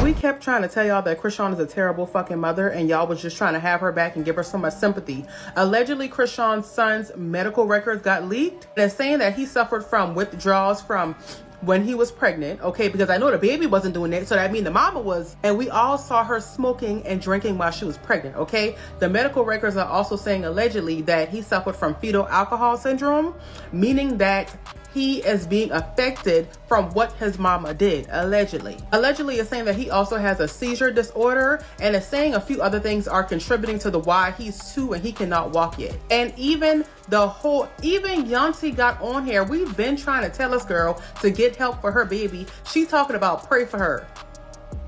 we kept trying to tell y'all that Chrisean is a terrible fucking mother and y'all was just trying to have her back and give her so much sympathy. Allegedly, Chrisean's son's medical records got leaked. They're saying that he suffered from withdrawals from when he was pregnant, okay, because I know the baby wasn't doing it, so that means the mama was, and we all saw her smoking and drinking while she was pregnant, okay? The medical records are also saying allegedly that he suffered from fetal alcohol syndrome, meaning that he is being affected from what his mama did, allegedly. Allegedly is saying that he also has a seizure disorder, and is saying a few other things are contributing to the why he's 2 and he cannot walk yet. And even Yancy got on here. We've been trying to tell this girl to get help for her baby. She's talking about pray for her.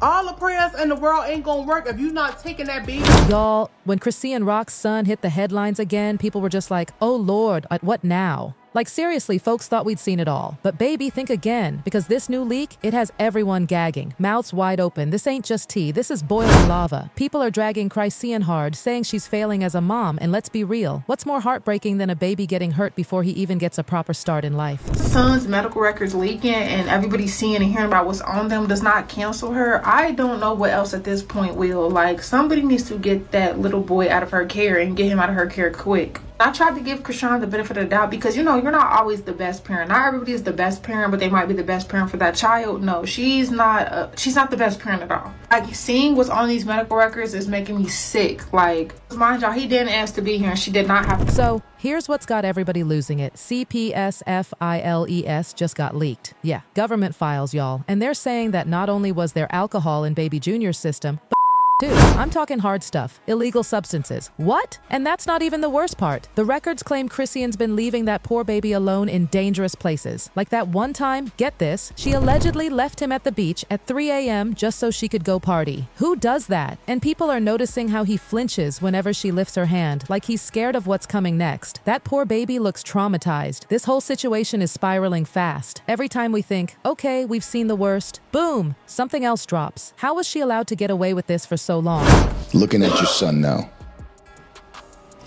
All the prayers in the world ain't gonna work if you're not taking that baby. Y'all, when Chrisean Rock's son hit the headlines again, people were just like, oh Lord, what now? Like seriously, folks thought we'd seen it all. But baby, think again, because this new leak, it has everyone gagging, mouths wide open. This ain't just tea, this is boiling lava. People are dragging Chrisean hard, saying she's failing as a mom, and let's be real, what's more heartbreaking than a baby getting hurt before he even gets a proper start in life? Son's medical records leaking and everybody seeing and hearing about what's on them does not cancel her. I don't know what else at this point will. Like, somebody needs to get that little boy out of her care and get him out of her care quick. I tried to give Chrisean the benefit of the doubt because, you know, you're not always the best parent. Not everybody is the best parent, but they might be the best parent for that child. No, she's not the best parent at all. Like, seeing what's on these medical records is making me sick. Like, mind y'all, he didn't ask to be here and she did not have to. So here's what's got everybody losing it. CPS files just got leaked. Yeah, government files, y'all. And they're saying that not only was there alcohol in baby Junior's system, but dude, I'm talking hard stuff, illegal substances. What? And that's not even the worst part. The records claim Chrisean's been leaving that poor baby alone in dangerous places. Like that one time, get this, she allegedly left him at the beach at 3 a.m. just so she could go party. Who does that? And people are noticing how he flinches whenever she lifts her hand, like he's scared of what's coming next. That poor baby looks traumatized. This whole situation is spiraling fast. Every time we think, okay, we've seen the worst, boom, something else drops. How was she allowed to get away with this for so long? Looking at your son now,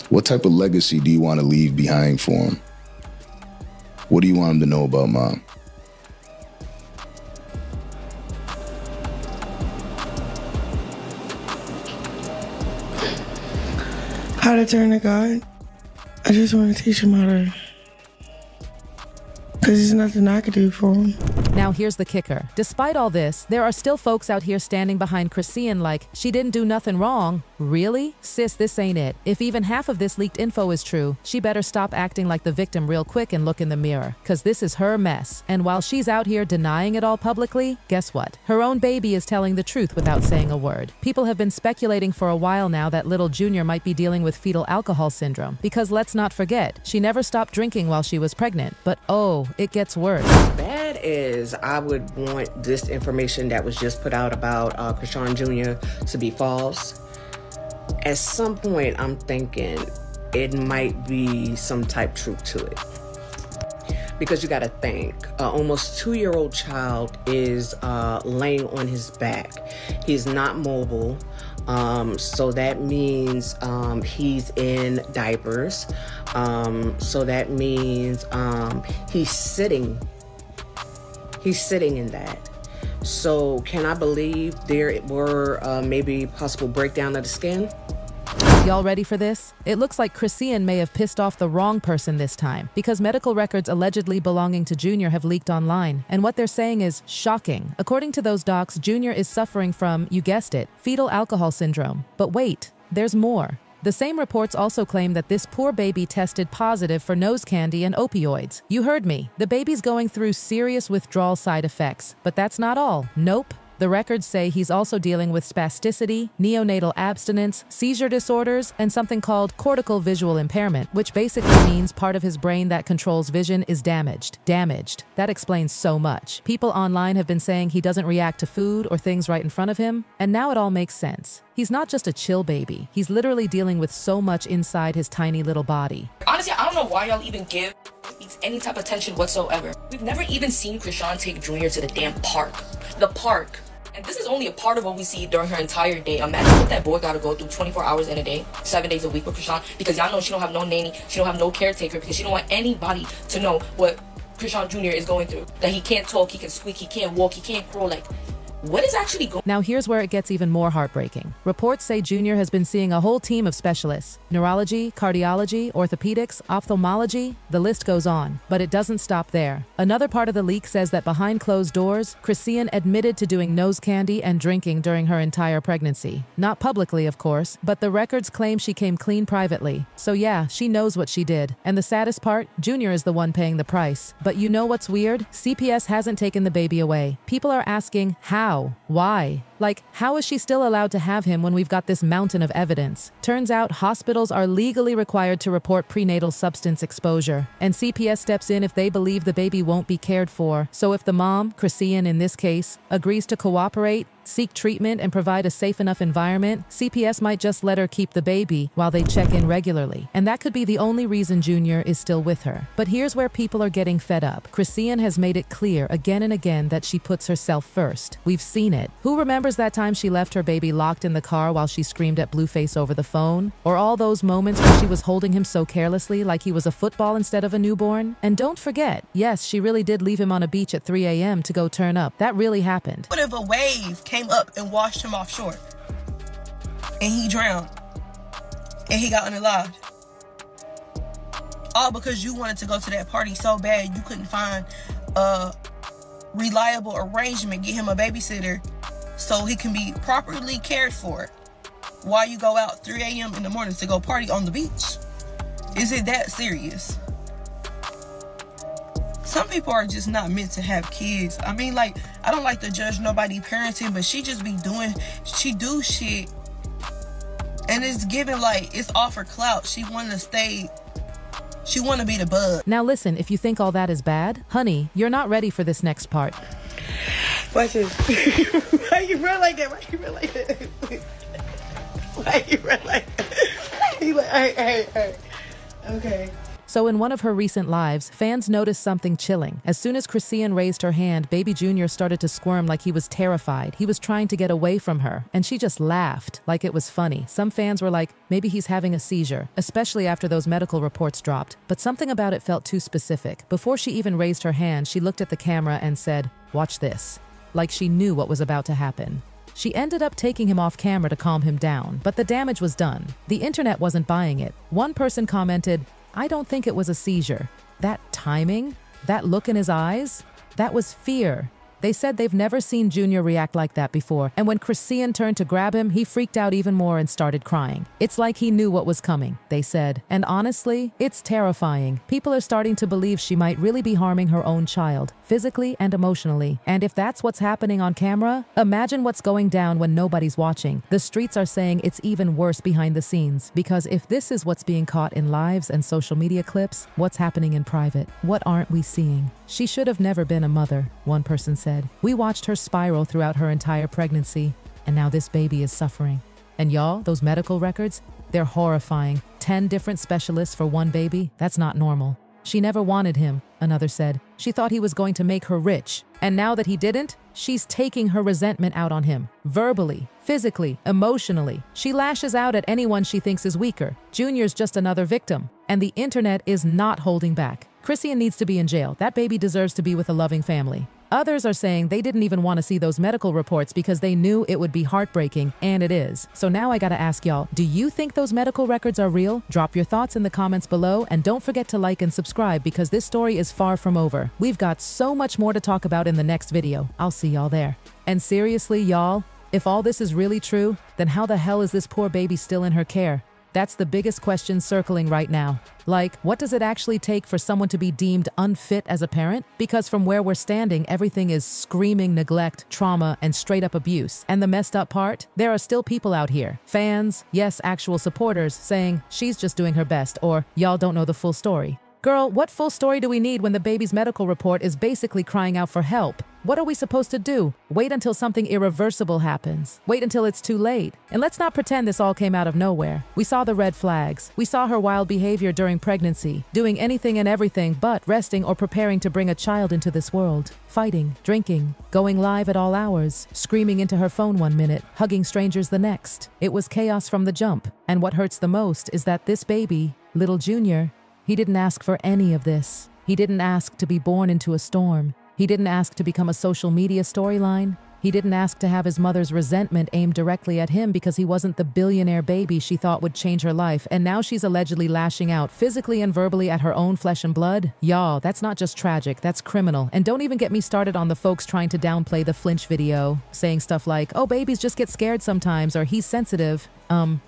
what type of legacy do you want to leave behind for him? What do you want him to know about mom? How to turn to God. I just want to teach him how to, because there's nothing I could do for him. Now here's the kicker. Despite all this, there are still folks out here standing behind Chrisean like, she didn't do nothing wrong. Really? Sis, this ain't it. If even half of this leaked info is true, she better stop acting like the victim real quick and look in the mirror, cause this is her mess. And while she's out here denying it all publicly, guess what? Her own baby is telling the truth without saying a word. People have been speculating for a while now that little Junior might be dealing with fetal alcohol syndrome, because let's not forget, she never stopped drinking while she was pregnant. But oh, it gets worse. Bad is, I would want this information that was just put out about Chrisean Jr. to be false. At some point, I'm thinking it might be some type truth to it. Because you gotta think, almost 2-year-old child is laying on his back. He's not mobile, so that means he's in diapers. So that means he's sitting in that. So can I believe there were maybe possible breakdown of the skin? Y'all ready for this? It looks like Chrisean may have pissed off the wrong person this time, because medical records allegedly belonging to Junior have leaked online, and what they're saying is shocking. According to those docs, Junior is suffering from, you guessed it, fetal alcohol syndrome. But wait, there's more. The same reports also claim that this poor baby tested positive for nose candy and opioids. You heard me. The baby's going through serious withdrawal side effects. But that's not all. Nope. The records say he's also dealing with spasticity, neonatal abstinence, seizure disorders, and something called cortical visual impairment, which basically means part of his brain that controls vision is damaged. That explains so much. People online have been saying he doesn't react to food or things right in front of him, and now it all makes sense. He's not just a chill baby. He's literally dealing with so much inside his tiny little body. Honestly, I don't know why y'all even give any type of attention whatsoever. We've never even seen Chrisean take Junior to the damn park. The park. And this is only a part of what we see during her entire day. Imagine what that boy gotta go through 24 hours in a day, 7 days a week with Chrisean, because y'all know she don't have no nanny, she don't have no caretaker, because she don't want anybody to know what Chrisean Jr. is going through. That he can't talk, he can squeak, he can't walk, he can't crawl. Like, What is actually going on? Now here's where it gets even more heartbreaking. Reports say Junior has been seeing a whole team of specialists: neurology, cardiology, orthopedics, ophthalmology, the list goes on. But it doesn't stop there. Another part of the leak says that behind closed doors, Chrisean admitted to doing nose candy and drinking during her entire pregnancy. Not publicly, of course, but the records claim she came clean privately. So yeah, she knows what she did. And the saddest part, Junior is the one paying the price. But you know what's weird? CPS hasn't taken the baby away. People are asking how? Why? Like, how is she still allowed to have him when we've got this mountain of evidence? Turns out hospitals are legally required to report prenatal substance exposure, and CPS steps in if they believe the baby won't be cared for. So if the mom, Chrisean in this case, agrees to cooperate, seek treatment, and provide a safe enough environment, CPS might just let her keep the baby while they check in regularly. And that could be the only reason Junior is still with her. But here's where people are getting fed up. Chrisean has made it clear again and again that she puts herself first. We've seen it. Who remembers that time she left her baby locked in the car while she screamed at Blueface over the phone? Or all those moments when she was holding him so carelessly like he was a football instead of a newborn? And don't forget, yes, she really did leave him on a beach at 3 a.m. to go turn up. That really happened. What if a wave came up and washed him offshore and he drowned and he got unalived? All because you wanted to go to that party so bad you couldn't find a reliable arrangement, get him a babysitter so he can be properly cared for while you go out 3 a.m. in the morning to go party on the beach. Is it that serious? Some people are just not meant to have kids. I mean, like, I don't like to judge nobody parenting, but she just be she do shit and it's given like it's all for clout. She want to be the bug. Now listen, if you think all that is bad, honey, you're not ready for this next part. Watch this. Why you run like that? Why you run like that? Why you run like that? He like, hey. Okay. So in one of her recent lives, fans noticed something chilling. As soon as Chrisean raised her hand, baby Junior started to squirm like he was terrified. He was trying to get away from her, and she just laughed like it was funny. Some fans were like, maybe he's having a seizure, especially after those medical reports dropped. But something about it felt too specific. Before she even raised her hand, she looked at the camera and said, "Watch this," like she knew what was about to happen. She ended up taking him off camera to calm him down, but the damage was done. The internet wasn't buying it. One person commented, "I don't think it was a seizure. That timing, that look in his eyes, that was fear." They said they've never seen Junior react like that before, and when Chrisean turned to grab him, he freaked out even more and started crying. It's like he knew what was coming, they said. And honestly, it's terrifying. People are starting to believe she might really be harming her own child, physically and emotionally. And if that's what's happening on camera, imagine what's going down when nobody's watching. The streets are saying it's even worse behind the scenes, because if this is what's being caught in lives and social media clips, what's happening in private? What aren't we seeing? She should have never been a mother, one person said. We watched her spiral throughout her entire pregnancy, and now this baby is suffering. And y'all, those medical records, they're horrifying. 10 different specialists for one baby, that's not normal. She never wanted him, another said. She thought he was going to make her rich. And now that he didn't, she's taking her resentment out on him. Verbally, physically, emotionally. She lashes out at anyone she thinks is weaker. Junior's just another victim. And the internet is not holding back. Chrisean needs to be in jail. That baby deserves to be with a loving family. Others are saying they didn't even want to see those medical reports because they knew it would be heartbreaking, and it is. So now I gotta ask y'all, do you think those medical records are real? Drop your thoughts in the comments below, and don't forget to like and subscribe because this story is far from over. We've got so much more to talk about in the next video. I'll see y'all there. And seriously, y'all, if all this is really true, then how the hell is this poor baby still in her care? That's the biggest question circling right now. Like, what does it actually take for someone to be deemed unfit as a parent? Because from where we're standing, everything is screaming neglect, trauma, and straight up abuse. And the messed up part? There are still people out here, fans, yes, actual supporters, saying she's just doing her best, or y'all don't know the full story. Girl, what full story do we need when the baby's medical report is basically crying out for help? What are we supposed to do? Wait until something irreversible happens. Wait until it's too late. And let's not pretend this all came out of nowhere. We saw the red flags. We saw her wild behavior during pregnancy, doing anything and everything but resting or preparing to bring a child into this world. Fighting, drinking, going live at all hours, screaming into her phone one minute, hugging strangers the next. It was chaos from the jump. And what hurts the most is that this baby, little Junior, he didn't ask for any of this. He didn't ask to be born into a storm. He didn't ask to become a social media storyline. He didn't ask to have his mother's resentment aimed directly at him because he wasn't the billionaire baby she thought would change her life, and now she's allegedly lashing out physically and verbally at her own flesh and blood? Y'all, that's not just tragic, that's criminal. And don't even get me started on the folks trying to downplay the flinch video, saying stuff like, oh, babies just get scared sometimes, or he's sensitive.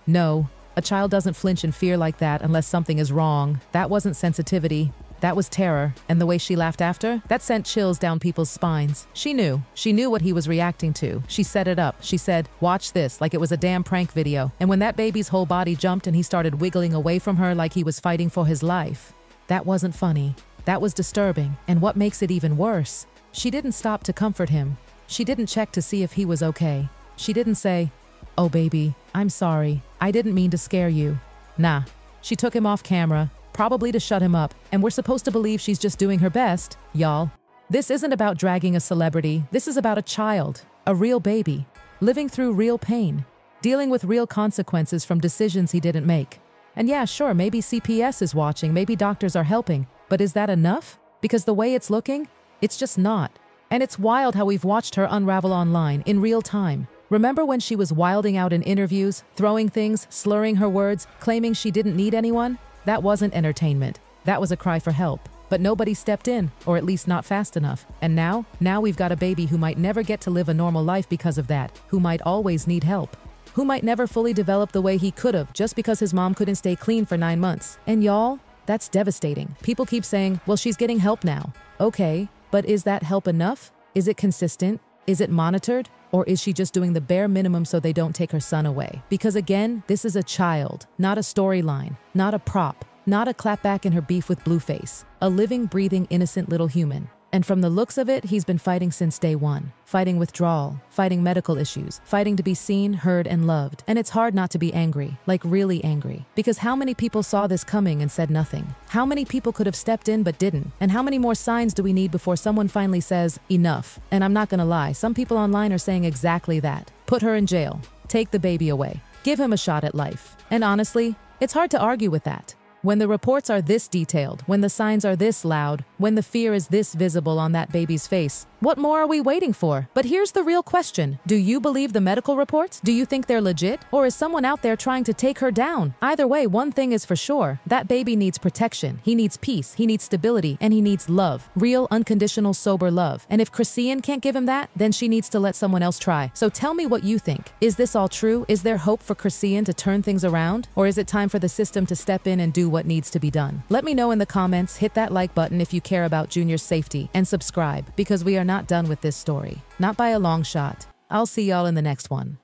No. A child doesn't flinch in fear like that unless something is wrong. That wasn't sensitivity. That was terror, and the way she laughed after, that sent chills down people's spines. She knew what he was reacting to. She set it up. She said, watch this, like it was a damn prank video. And when that baby's whole body jumped and he started wiggling away from her like he was fighting for his life, that wasn't funny. That was disturbing. And what makes it even worse, she didn't stop to comfort him. She didn't check to see if he was okay. She didn't say, oh baby, I'm sorry. I didn't mean to scare you. Nah. She took him off camera, probably to shut him up, and we're supposed to believe she's just doing her best, y'all. This isn't about dragging a celebrity. This is about a child, a real baby, living through real pain, dealing with real consequences from decisions he didn't make. And yeah, sure, maybe CPS is watching, maybe doctors are helping, but is that enough? Because the way it's looking, it's just not. And it's wild how we've watched her unravel online in real time. Remember when she was wilding out in interviews, throwing things, slurring her words, claiming she didn't need anyone? That wasn't entertainment. That was a cry for help. But nobody stepped in, or at least not fast enough. And now we've got a baby who might never get to live a normal life because of that, who might always need help, who might never fully develop the way he could have just because his mom couldn't stay clean for 9 months. And y'all, that's devastating. People keep saying, well, she's getting help now. Okay, but is that help enough? Is it consistent? Is it monitored? Or is she just doing the bare minimum so they don't take her son away? Because again, this is a child, not a storyline, not a prop, not a clapback in her beef with Blueface. A living, breathing, innocent little human. And from the looks of it, he's been fighting since day one. Fighting withdrawal, fighting medical issues, fighting to be seen, heard, and loved. And it's hard not to be angry, like really angry. Because how many people saw this coming and said nothing? How many people could have stepped in but didn't? And how many more signs do we need before someone finally says, enough? And I'm not gonna lie, some people online are saying exactly that. Put her in jail. Take the baby away. Give him a shot at life. And honestly, it's hard to argue with that. When the reports are this detailed, when the signs are this loud, when the fear is this visible on that baby's face, what more are we waiting for? But here's the real question. Do you believe the medical reports? Do you think they're legit? Or is someone out there trying to take her down? Either way, one thing is for sure. That baby needs protection. He needs peace. He needs stability. And he needs love. Real, unconditional, sober love. And if Chrisean can't give him that, then she needs to let someone else try. So tell me what you think. Is this all true? Is there hope for Chrisean to turn things around? Or is it time for the system to step in and do what needs to be done? Let me know in the comments, hit that like button if you care about Junior's safety, and subscribe, because we are not done with this story. Not by a long shot. I'll see y'all in the next one.